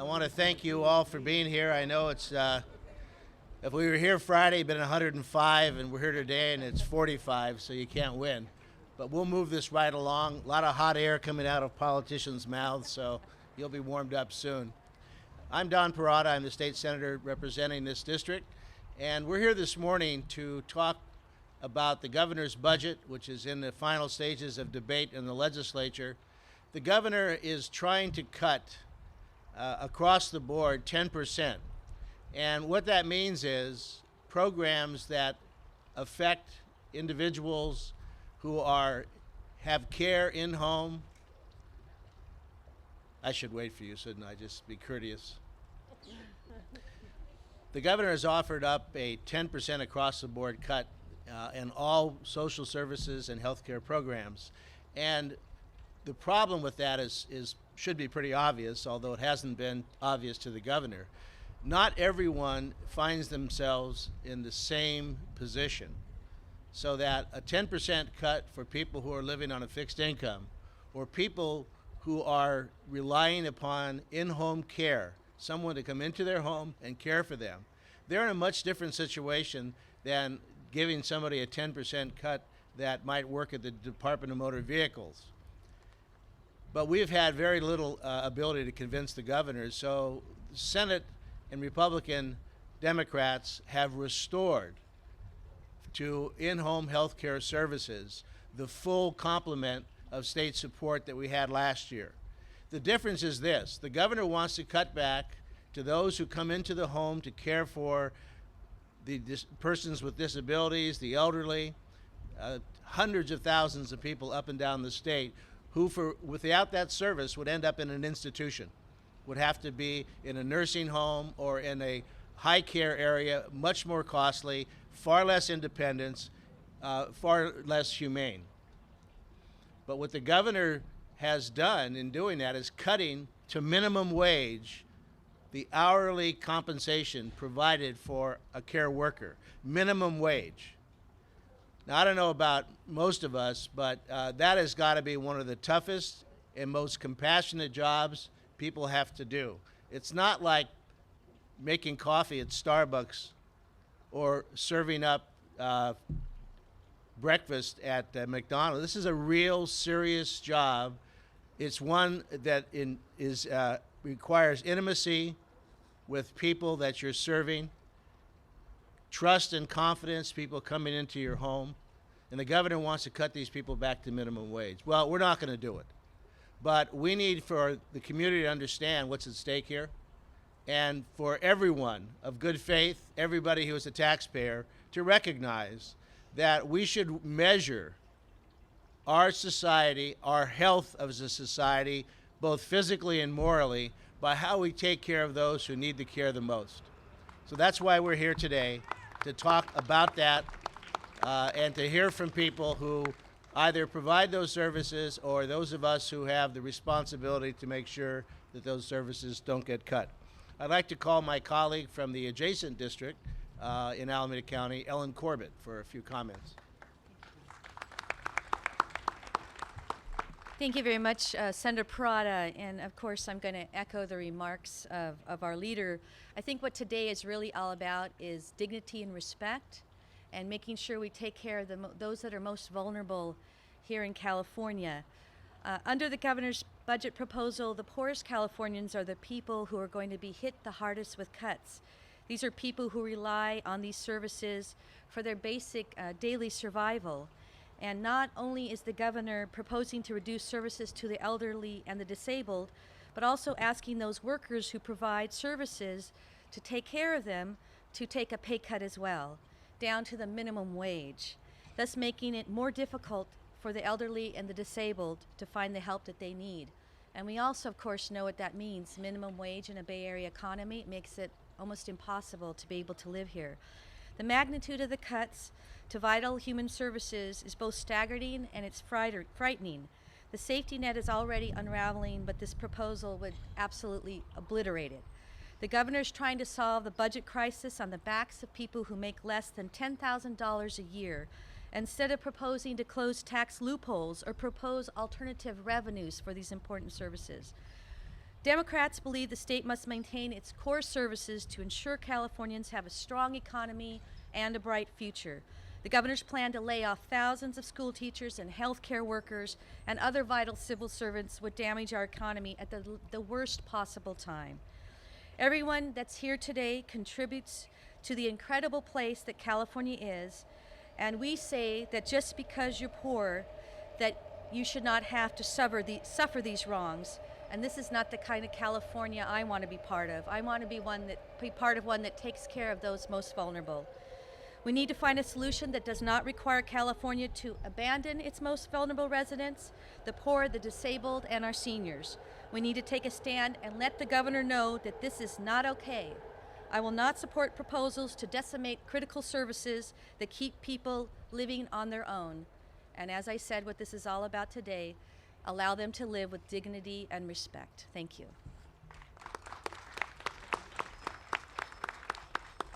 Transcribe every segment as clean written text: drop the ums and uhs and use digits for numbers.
I want to thank you all for being here. I know it's, if we were here Friday, it'd been 105, and we're here today, and it's 45, so you can't win. But we'll move this right along. A lot of hot air coming out of politicians' mouths, so you'll be warmed up soon. I'm Don Parada. I'm the state senator representing this district, and we're here this morning to talk about the governor's budget, which is in the final stages of debate in the legislature. The governor is trying to cut across the board 10%. And what that means is programs that affect individuals who have care in home. I should wait for you, shouldn't I? Just be courteous. The governor has offered up a 10% across the board cut in all social services and healthcare programs. And the problem with that should be pretty obvious, although it hasn't been obvious to the governor. Not everyone finds themselves in the same position, so that a 10% cut for people who are living on a fixed income or people who are relying upon in-home care, someone to come into their home and care for them, they're in a much different situation than giving somebody a 10% cut that might work at the Department of Motor Vehicles. But we've had very little ability to convince the governor, so the Senate and Republican Democrats have restored to in-home health care services the full complement of state support that we had last year. The difference is this: the governor wants to cut back to those who come into the home to care for the persons with disabilities, the elderly, hundreds of thousands of people up and down the state who, without that service, would end up in an institution, would have to be in a nursing home or in a high care area, much more costly, far less independence, far less humane. But what the governor has done in doing that is cutting to minimum wage the hourly compensation provided for a care worker, minimum wage. Now, I don't know about most of us, but that has got to be one of the toughest and most compassionate jobs people have to do. It's not like making coffee at Starbucks or serving up breakfast at McDonald's. This is a real serious job. It's one that requires intimacy with people that you're serving, trust and confidence, people coming into your home, and the governor wants to cut these people back to minimum wage. Well, we're not going to do it, but we need for the community to understand what's at stake here, and for everyone of good faith, everybody who is a taxpayer, to recognize that we should measure our society, our health as a society, both physically and morally, by how we take care of those who need the care the most. So that's why we're here today, to talk about that and to hear from people who either provide those services or those of us who have the responsibility to make sure that those services don't get cut. I'd like to call my colleague from the adjacent district in Alameda County, Ellen Corbett, for a few comments. Thank you very much, Senator Parada, and of course I'm going to echo the remarks of our leader. I think what today is really all about is dignity and respect, and making sure we take care of those that are most vulnerable here in California. Under the governor's budget proposal, the poorest Californians are the people who are going to be hit the hardest with cuts. These are people who rely on these services for their basic daily survival. And not only is the governor proposing to reduce services to the elderly and the disabled, but also asking those workers who provide services to take care of them to take a pay cut as well, down to the minimum wage, thus making it more difficult for the elderly and the disabled to find the help that they need. And we also, of course, know what that means. Minimum wage in a Bay Area economy makes it almost impossible to be able to live here. The magnitude of the cuts to vital human services is both staggering and it's frightening. The safety net is already unraveling, but this proposal would absolutely obliterate it. The governor is trying to solve the budget crisis on the backs of people who make less than $10,000 a year, instead of proposing to close tax loopholes or propose alternative revenues for these important services. Democrats believe the state must maintain its core services to ensure Californians have a strong economy and a bright future. The governor's plan to lay off thousands of school teachers and healthcare workers and other vital civil servants would damage our economy at the worst possible time. Everyone that's here today contributes to the incredible place that California is, and we say that just because you're poor, that you should not have to suffer these wrongs. And this is not the kind of California I want to be part of. I want to be part of one that takes care of those most vulnerable. We need to find a solution that does not require California to abandon its most vulnerable residents, the poor, the disabled, and our seniors. We need to take a stand and let the governor know that this is not okay. I will not support proposals to decimate critical services that keep people living on their own. And as I said, what this is all about today, allow them to live with dignity and respect. Thank you.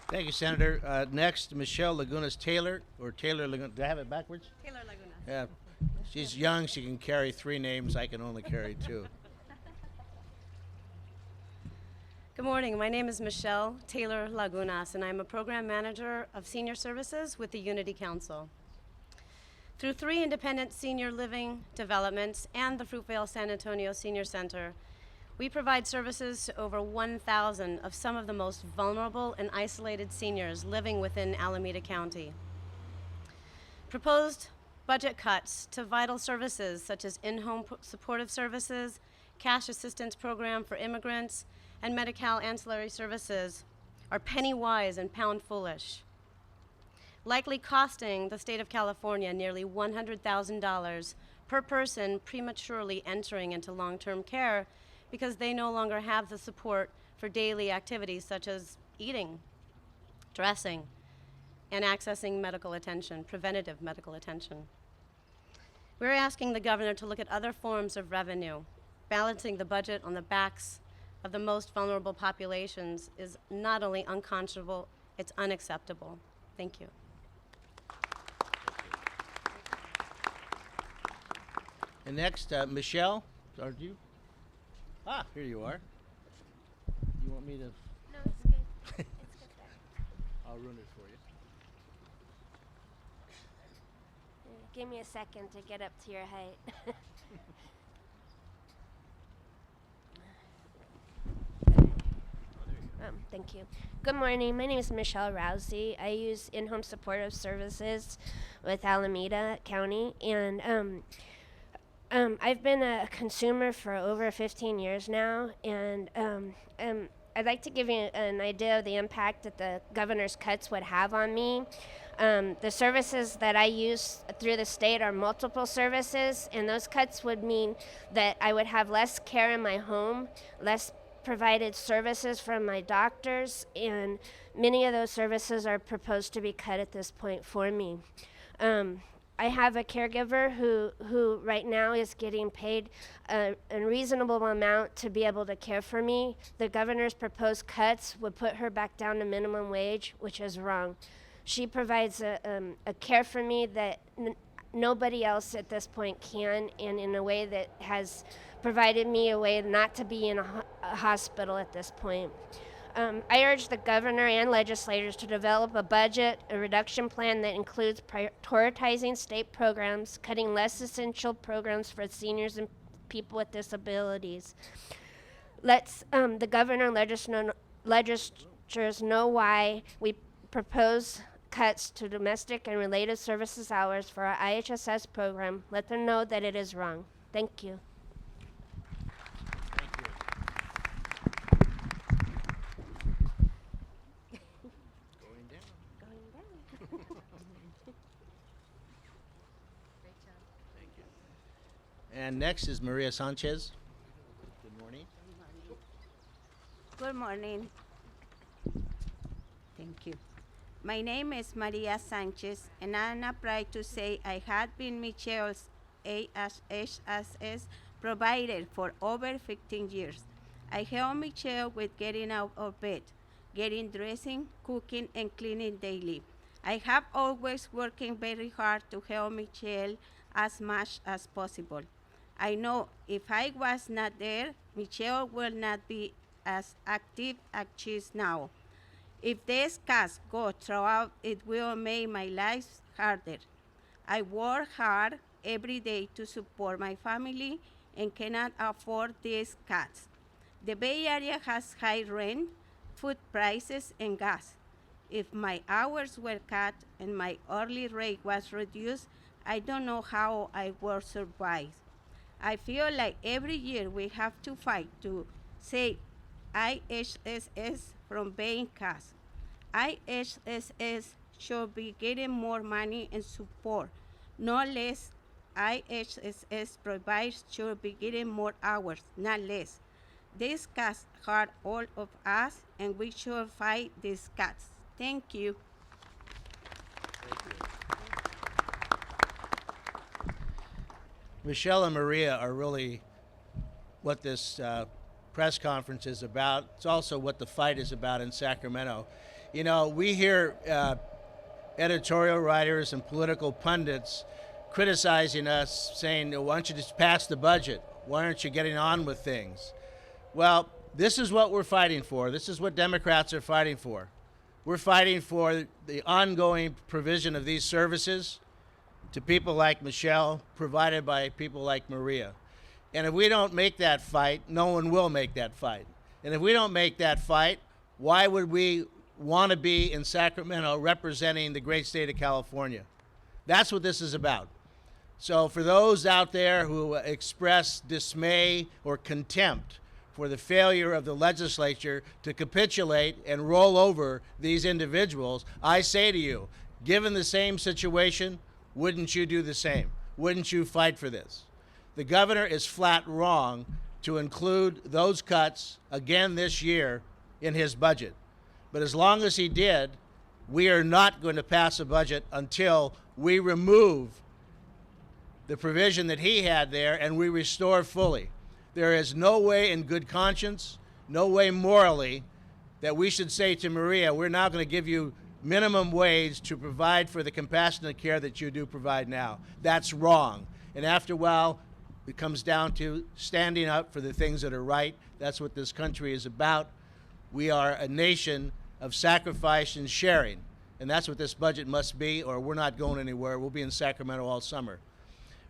Thank you, Senator. Next, Michelle Lagunas Taylor, or Taylor Lagunas. Do I have it backwards? Taylor Laguna. Yeah. She's young. She can carry 3 names. I can only carry 2. Good morning. My name is Michelle Taylor Lagunas, and I'm a program manager of senior services with the Unity Council. Through 3 independent senior living developments and the Fruitvale San Antonio Senior Center, we provide services to over 1,000 of some of the most vulnerable and isolated seniors living within Alameda County. Proposed budget cuts to vital services such as in-home supportive services, cash assistance program for immigrants, and Medi-Cal ancillary services are penny-wise and pound-foolish, likely costing the state of California nearly $100,000 per person prematurely entering into long-term care because they no longer have the support for daily activities such as eating, dressing, and accessing medical attention, preventative medical attention. We're asking the governor to look at other forms of revenue. Balancing the budget on the backs of the most vulnerable populations is not only unconscionable, it's unacceptable. Thank you. And next, Michelle, are you? Here you are. You want me to? No, it's good. It's good there. I'll run it for you. Give me a second to get up to your height. Thank you. Good morning. My name is Michelle Rousey. I use in-home supportive services with Alameda County, and I've been a consumer for over 15 years now, and I'd like to give you an idea of the impact that the governor's cuts would have on me. The services that I use through the state are multiple services, and those cuts would mean that I would have less care in my home, less provided services from my doctors, and many of those services are proposed to be cut at this point for me. I have a caregiver who right now is getting paid a reasonable amount to be able to care for me. The governor's proposed cuts would put her back down to minimum wage, which is wrong. She provides a care for me that nobody else at this point can, and in a way that has provided me a way not to be in a hospital at this point. I urge the governor and legislators to develop a budget, a reduction plan that includes prioritizing state programs, cutting less essential programs for seniors and people with disabilities. Let's the governor and legislators know why we propose cuts to domestic and related services hours for our IHSS program. Let them know that it is wrong. Thank you. And next is Maria Sanchez. Good morning. Good morning. Thank you. My name is Maria Sanchez, and I'm proud to say I had been Michelle's IHSS provider for over 15 years. I help Michelle with getting out of bed, getting dressing, cooking, and cleaning daily. I have always working very hard to help Michelle as much as possible. I know if I was not there, Michelle will not be as active as she is now. If these cuts go throughout, it will make my life harder. I work hard every day to support my family and cannot afford these cuts. The Bay Area has high rent, food prices, and gas. If my hours were cut and my hourly rate was reduced, I don't know how I would survive. I feel like every year we have to fight to save IHSS from being cuts. IHSS should be getting more money and support, not less. IHSS providers should be getting more hours, not less. These cuts hurt all of us, and we should fight these cuts. Thank you. Michelle and Maria are really what this press conference is about. It's also what the fight is about in Sacramento. You know, we hear editorial writers and political pundits criticizing us, saying, why don't you just pass the budget? Why aren't you getting on with things? Well, this is what we're fighting for. This is what Democrats are fighting for. We're fighting for the ongoing provision of these services to people like Michelle, provided by people like Maria. And if we don't make that fight, no one will make that fight. And if we don't make that fight, why would we want to be in Sacramento representing the great state of California? That's what this is about. So for those out there who express dismay or contempt for the failure of the legislature to capitulate and roll over these individuals, I say to you, given the same situation, wouldn't you do the same? Wouldn't you fight for this? The governor is flat wrong to include those cuts again this year in his budget. But as long as he did, we are not going to pass a budget until we remove the provision that he had there and we restore fully. There is no way in good conscience, no way morally, that we should say to Maria, we're now going to give you minimum wage to provide for the compassionate care that you do provide now. That's wrong. And after a while, it comes down to standing up for the things that are right. That's what this country is about. We are a nation of sacrifice and sharing. And that's what this budget must be, or we're not going anywhere. We'll be in Sacramento all summer.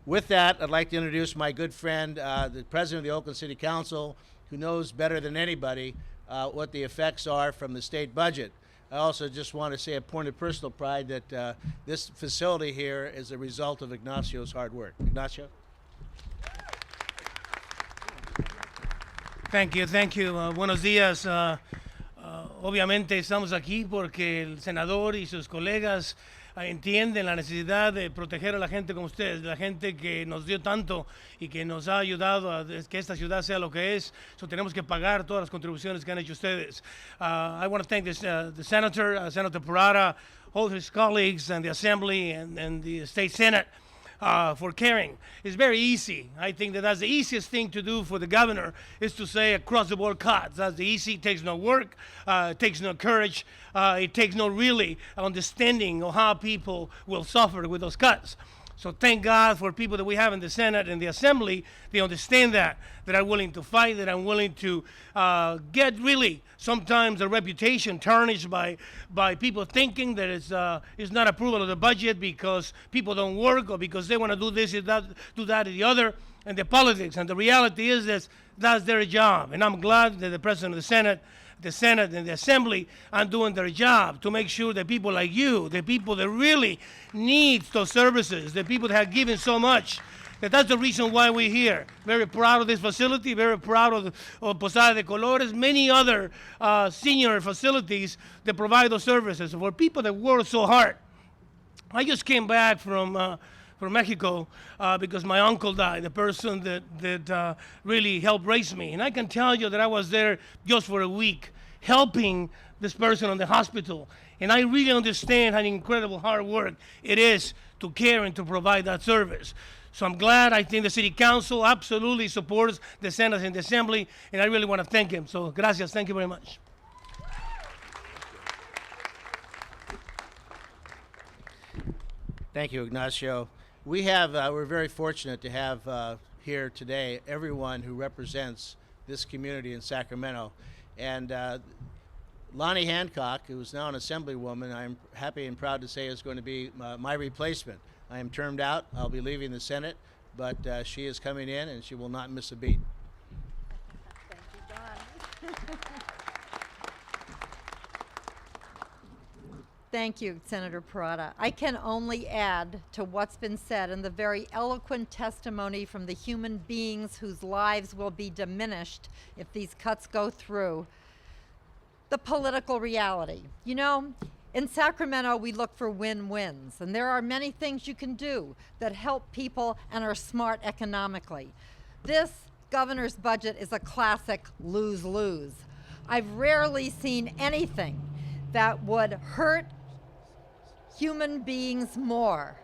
With that, I'd like to introduce my good friend, the president of the Oakland City Council, who knows better than anybody what the effects are from the state budget. I also just want to say a point of personal pride that this facility here is a result of Ignacio's hard work. Ignacio? Thank you. Buenos días. Obviamente estamos aquí porque el senador y sus colegas entienden la necesidad de proteger a la gente como ustedes, la gente que nos dio tanto y que nos ha ayudado a que esta ciudad sea lo que es. So tenemos que pagar todas las contribuciones que han hecho ustedes. I want to thank the senator, Senator Parada, all his colleagues and the Assembly and the State Senate for caring. It's very easy. I think that's the easiest thing to do for the governor is to say across the board cuts. That's the easy. It takes no work. It takes no courage. It takes no really understanding of how people will suffer with those cuts. So thank God for people that we have in the Senate and the Assembly. They understand that are willing to fight, that are willing to get really sometimes a reputation tarnished by people thinking that it's not approval of the budget because people don't work or because they want to do this or that, do that or the other, and the politics. And the reality is that that's their job. And I'm glad that the President of the Senate and the Assembly are doing their job to make sure that people like you, the people that really need those services, the people that have given so much, that's the reason why we're here. Very proud of this facility, very proud of Posada de Colores, many other senior facilities that provide those services for people that work so hard. I just came back from Mexico because my uncle died, the person that really helped raise me. And I can tell you that I was there just for a week helping this person in the hospital. And I really understand how incredible hard work it is to care and to provide that service. So I'm glad. I think the City Council absolutely supports the Senate and the Assembly, and I really want to thank him. So gracias. Thank you very much. Thank you, Ignacio. We're very fortunate to have here today, everyone who represents this community in Sacramento. And Lonnie Hancock, who is now an Assemblywoman, I'm happy and proud to say is going to be my replacement. I am termed out. I'll be leaving the Senate, but she is coming in and she will not miss a beat. Thank you, Senator Parada. I can only add to what's been said in the very eloquent testimony from the human beings whose lives will be diminished if these cuts go through. The political reality. You know, in Sacramento, we look for win-wins, and there are many things you can do that help people and are smart economically. This governor's budget is a classic lose-lose. I've rarely seen anything that would hurt human beings more,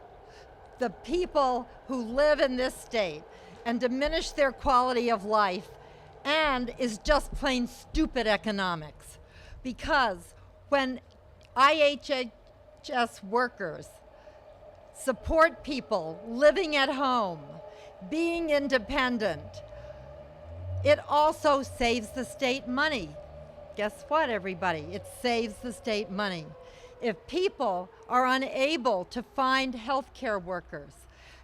the people who live in this state, and diminish their quality of life, and is just plain stupid economics. Because when IHSS workers support people living at home, being independent, it also saves the state money. Guess what, everybody? It saves the state money. If people are unable to find healthcare workers,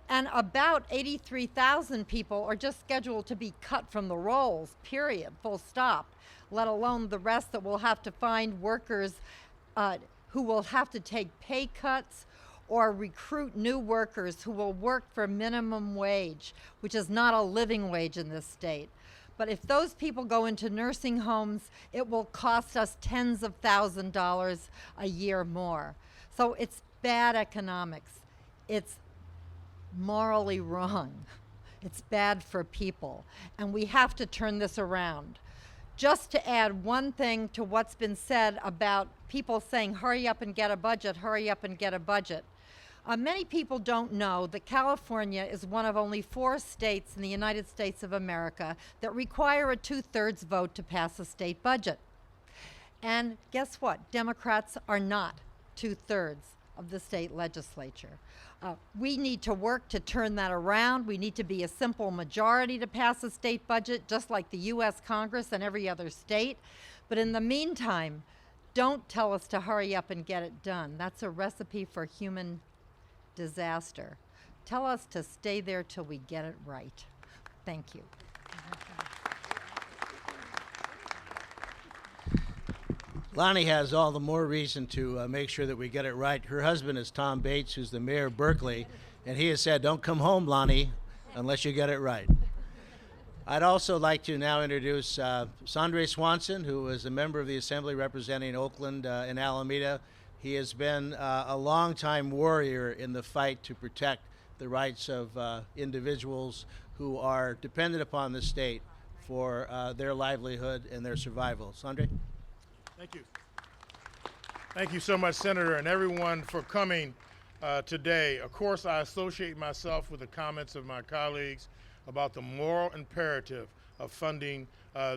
and about 83,000 people are just scheduled to be cut from the rolls, period, full stop, let alone the rest that will have to find workers who will have to take pay cuts or recruit new workers who will work for minimum wage, which is not a living wage in this state. But if those people go into nursing homes, it will cost us tens of thousands of dollars a year more. So it's bad economics. It's morally wrong. It's bad for people. And we have to turn this around. Just to add one thing to what's been said about people saying, hurry up and get a budget, hurry up and get a budget. Many people don't know that California is one of only 4 states in the United States of America that require a 2/3 vote to pass a state budget. And guess what? Democrats are not 2/3 of the state legislature. We need to work to turn that around. We need to be a simple majority to pass a state budget, just like the U.S. Congress and every other state. But in the meantime, don't tell us to hurry up and get it done. That's a recipe for human disaster. Tell us to stay there till we get it right. Thank you. Lonnie has all the more reason to make sure that we get it right. Her husband is Tom Bates, who's the mayor of Berkeley, and he has said, don't come home, Lonnie, unless you get it right. I'd also like to now introduce Sandre Swanson, who is a member of the Assembly representing Oakland and Alameda. He has been a longtime warrior in the fight to protect the rights of individuals who are dependent upon the state for their livelihood and their survival. Sandre? Thank you. Thank you so much, Senator, and everyone for coming today. Of course, I associate myself with the comments of my colleagues about the moral imperative of funding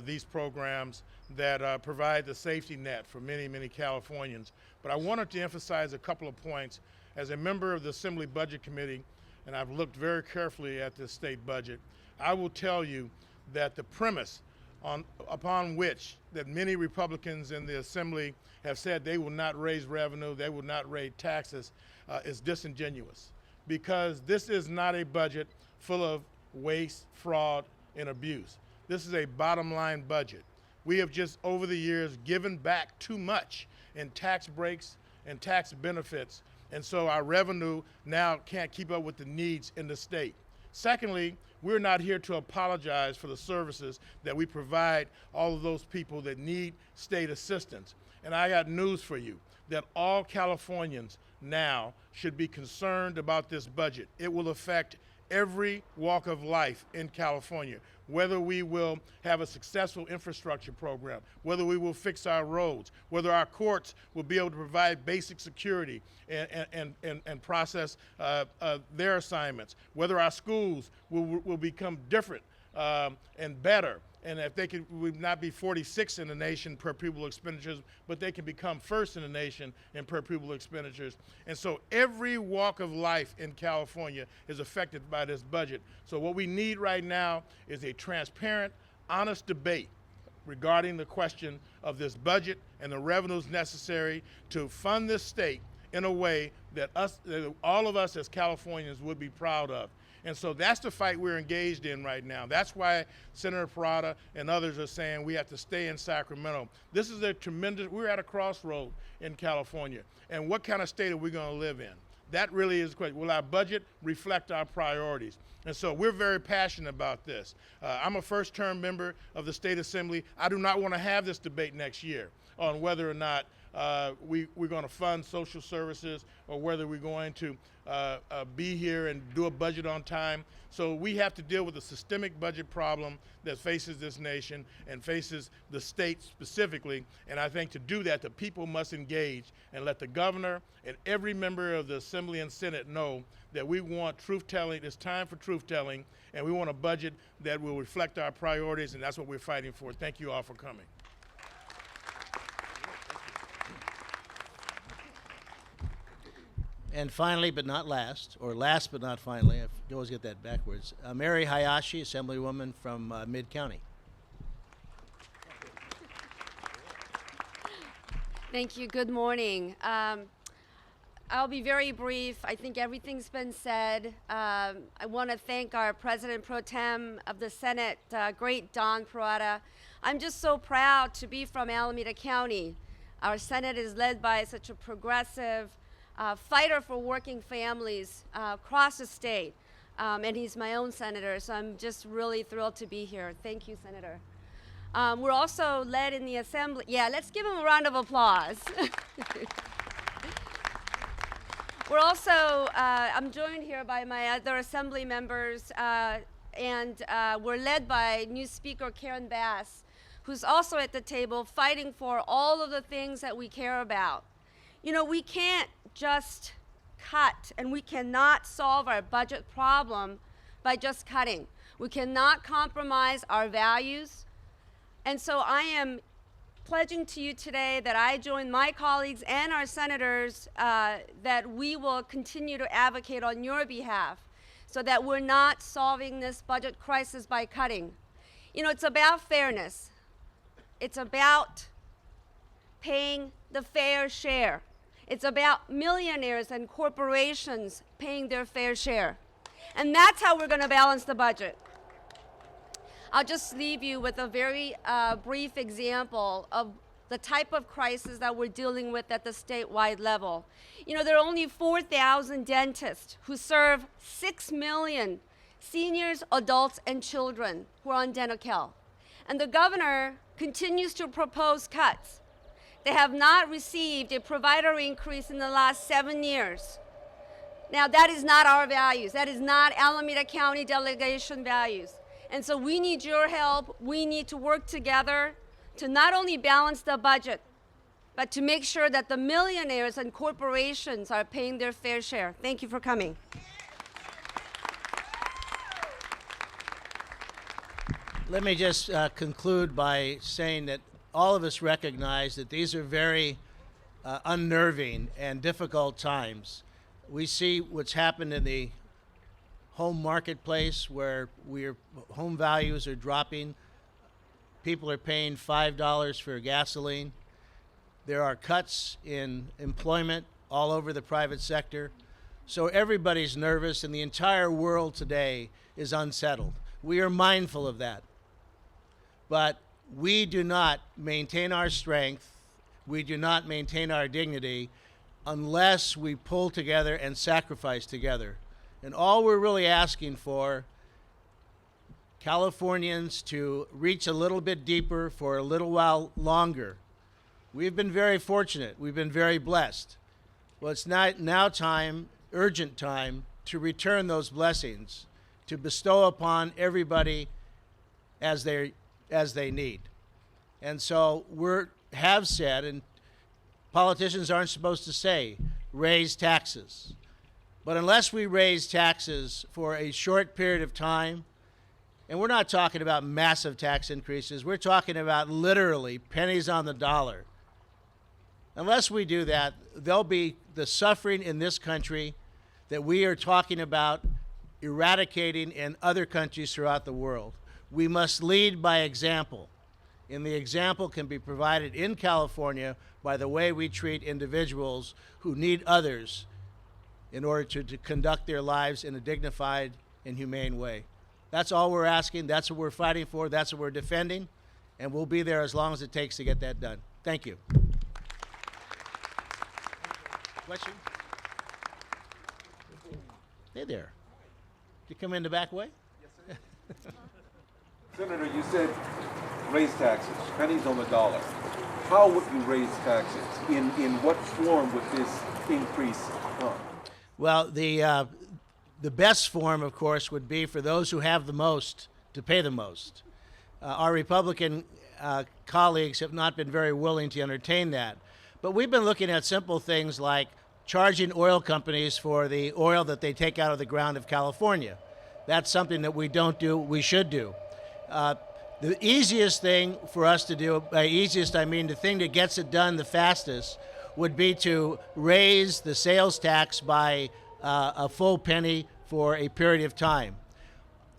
these programs that provide the safety net for many, many Californians. But I wanted to emphasize a couple of points. As a member of the Assembly Budget Committee, and I've looked very carefully at this state budget, I will tell you that the premise upon which that many Republicans in the Assembly have said they will not raise revenue, they will not raise taxes, is disingenuous. Because this is not a budget full of waste, fraud, and abuse. This is a bottom line budget. We have just over the years given back too much in tax breaks and tax benefits, and so our revenue now can't keep up with the needs in the state. Secondly, we're not here to apologize for the services that we provide all of those people that need state assistance. And I got news for you, that all Californians now should be concerned about this budget. It will affect every walk of life in California, whether we will have a successful infrastructure program, whether we will fix our roads, whether our courts will be able to provide basic security and process their assignments, whether our schools will become different and better. And if they could, would not be 46 in the nation per pupil expenditures, but they can become first in the nation in per pupil expenditures. And so every walk of life in California is affected by this budget. So what we need right now is a transparent, honest debate regarding the question of this budget and the revenues necessary to fund this state in a way that all of us as Californians would be proud of. And so that's the fight we're engaged in right now. That's why Senator Parada and others are saying we have to stay in Sacramento. This is a tremendous, we're at a crossroad in California. And what kind of state are we going to live in? That really is the question. Will our budget reflect our priorities? And so we're very passionate about this. I'm a first-term member of the State Assembly. I do not want to have this debate next year on whether or not we're going to fund social services or whether we're going to be here and do a budget on time. So we have to deal with the systemic budget problem that faces this nation and faces the state specifically. And I think to do that, the people must engage and let the governor and every member of the Assembly and Senate know that we want truth-telling. It's time for truth-telling, and we want a budget that will reflect our priorities, and that's what we're fighting for. Thank you all for coming. And finally, but not last, or last but not finally, I always get that backwards, Mary Hayashi, Assemblywoman from Mid-County. Thank you. Good morning. I'll be very brief. I think everything's been said. I want to thank our President Pro Tem of the Senate, great Don Parada. I'm just so proud to be from Alameda County. Our Senate is led by such a progressive fighter for working families across the state. And he's my own senator, so I'm just really thrilled to be here. Thank you, Senator. We're also led in the Assembly. Yeah, let's give him a round of applause. We're also, I'm joined here by my other Assembly members, and we're led by new Speaker Karen Bass, who's also at the table fighting for all of the things that we care about. You know, we can't just cut, and we cannot solve our budget problem by just cutting. We cannot compromise our values. And so I am pledging to you today that I join my colleagues and our senators that we will continue to advocate on your behalf so that we're not solving this budget crisis by cutting. You know, it's about fairness. It's about paying the fair share. It's about millionaires and corporations paying their fair share. And that's how we're going to balance the budget. I'll just leave you with a very brief example of the type of crisis that we're dealing with at the statewide level. You know, there are only 4,000 dentists who serve 6 million seniors, adults, and children who are on dental care. And the governor continues to propose cuts. They have not received a provider increase in the last 7 years. Now, that is not our values. That is not Alameda County delegation values. And so we need your help. We need to work together to not only balance the budget, but to make sure that the millionaires and corporations are paying their fair share. Thank you for coming. Let me just conclude by saying that all of us recognize that these are very unnerving and difficult times. We see what's happened in the home marketplace where home values are dropping. People are paying $5 for gasoline. There are cuts in employment all over the private sector. So everybody's nervous, and the entire world today is unsettled. We are mindful of that. But we do not maintain our strength, we do not maintain our dignity unless we pull together and sacrifice together. And all we're really asking for, Californians to reach a little bit deeper for a little while longer. We've been very fortunate. We've been very blessed. Well, it's now time, urgent time, to return those blessings, to bestow upon everybody as they need. And so we have said, and politicians aren't supposed to say, raise taxes. But unless we raise taxes for a short period of time, And we're not talking about massive tax increases. We're talking about literally pennies on the dollar. Unless we do that, there'll be the suffering in this country that we are talking about eradicating in other countries throughout the world. We must lead by example. And the example can be provided in California by the way we treat individuals who need others in order to conduct their lives in a dignified and humane way. That's all we're asking. That's what we're fighting for. That's what we're defending. And we'll be there as long as it takes to get that done. Thank you. Question? Hey there. Did you come in the back way? Yes, sir. Senator, you said raise taxes, pennies on the dollar. How would you raise taxes? In what form would this increase come? Well, the best form, of course, would be for those who have the most to pay the most. Our Republican colleagues have not been very willing to entertain that. But we've been looking at simple things like charging oil companies for the oil that they take out of the ground of California. That's something that we don't do, we should do. The easiest thing for us to do, by easiest I mean the thing that gets it done the fastest, would be to raise the sales tax by a full penny for a period of time.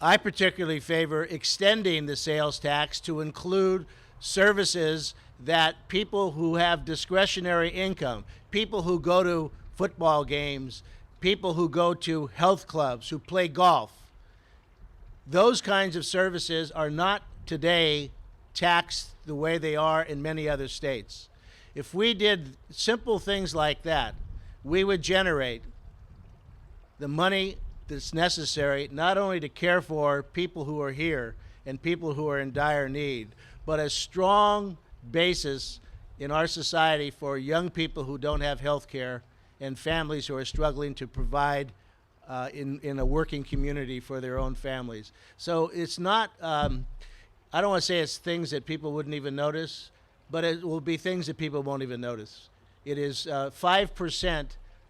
I particularly favor extending the sales tax to include services that people who have discretionary income, people who go to football games, people who go to health clubs, who play golf, those kinds of services are not today taxed the way they are in many other states. If we did simple things like that, we would generate the money that's necessary not only to care for people who are here and people who are in dire need, but a strong basis in our society for young people who don't have health care and families who are struggling to provide in a working community for their own families. So it's not, I don't want to say it's things that people wouldn't even notice, but it will be things that people won't even notice. It is 5%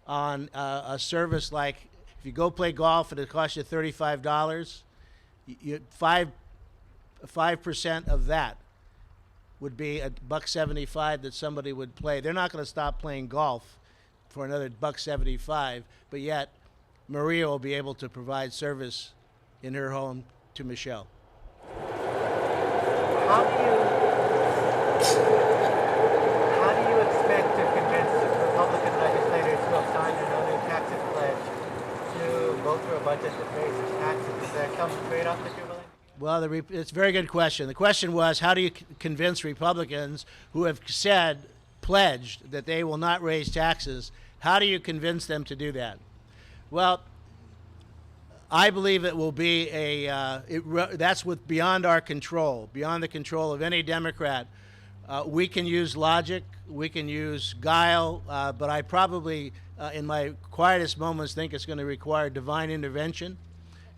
on a service like, if you go play golf and it costs you $35, 5% of that would be $1.75 that somebody would play. They're not going to stop playing golf for another $1.75, but yet Maria will be able to provide service in her home to Michelle. How do you expect to convince Republican legislators who have signed a no new taxes pledge to vote for a budget that raises taxes? Is there some trade-off that you're willing to give? Well, it's a very good question. The question was, how do you convince Republicans who have pledged that they will not raise taxes, how do you convince them to do that? Well, I believe it will be that's beyond our control, beyond the control of any Democrat. We can use logic, we can use guile, but I probably, in my quietest moments, think it's going to require divine intervention.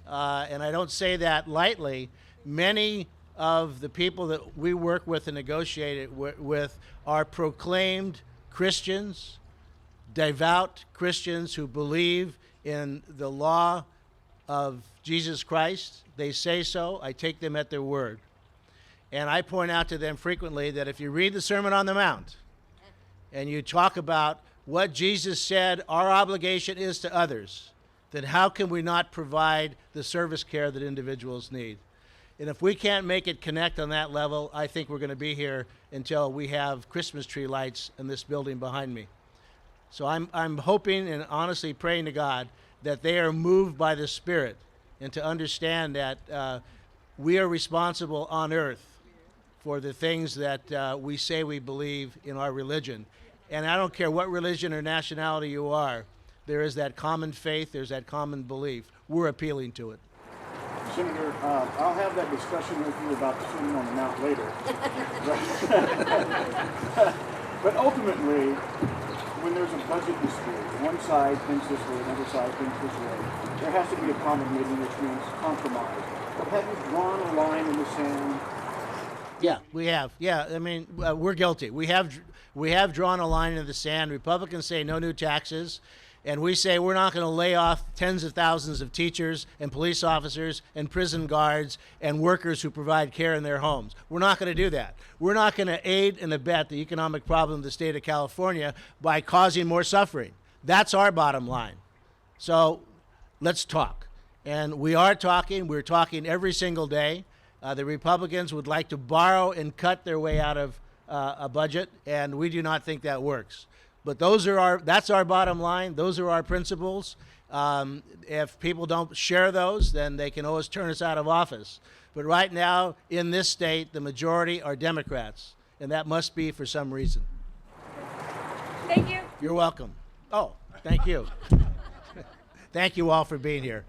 And I don't say that lightly. Many of the people that we work with and negotiate with are proclaimed Christians, devout Christians who believe in the law of Jesus Christ. They say so. I take them at their word. And I point out to them frequently that if you read the Sermon on the Mount and you talk about what Jesus said our obligation is to others, then how can we not provide the service care that individuals need? And if we can't make it connect on that level, I think we're going to be here until we have Christmas tree lights in this building behind me. So I'm hoping and honestly praying to God that they are moved by the Spirit and to understand that we are responsible on earth for the things that we say we believe in our religion. And I don't care what religion or nationality you are, there is that common faith, there's that common belief. We're appealing to it. Senator, I'll have that discussion with you about the Sermon on the Mount later. But ultimately, when there's a budget dispute, one side thinks this way, another side thinks this way, there has to be a common medium, which means compromise. But have you drawn a line in the sand? Yeah, we have. Yeah, I mean, we're guilty. We have drawn a line in the sand. Republicans say no new taxes. And we say we're not going to lay off tens of thousands of teachers and police officers and prison guards and workers who provide care in their homes. We're not going to do that. We're not going to aid and abet the economic problem of the state of California by causing more suffering. That's our bottom line. So let's talk. And we are talking. We're talking every single day. The Republicans would like to borrow and cut their way out of a budget, and we do not think that works. But that's our bottom line. Those are our principles. If people don't share those, then they can always turn us out of office. But right now, in this state, the majority are Democrats, and that must be for some reason. Thank you. You're welcome. Oh, thank you. Thank you all for being here.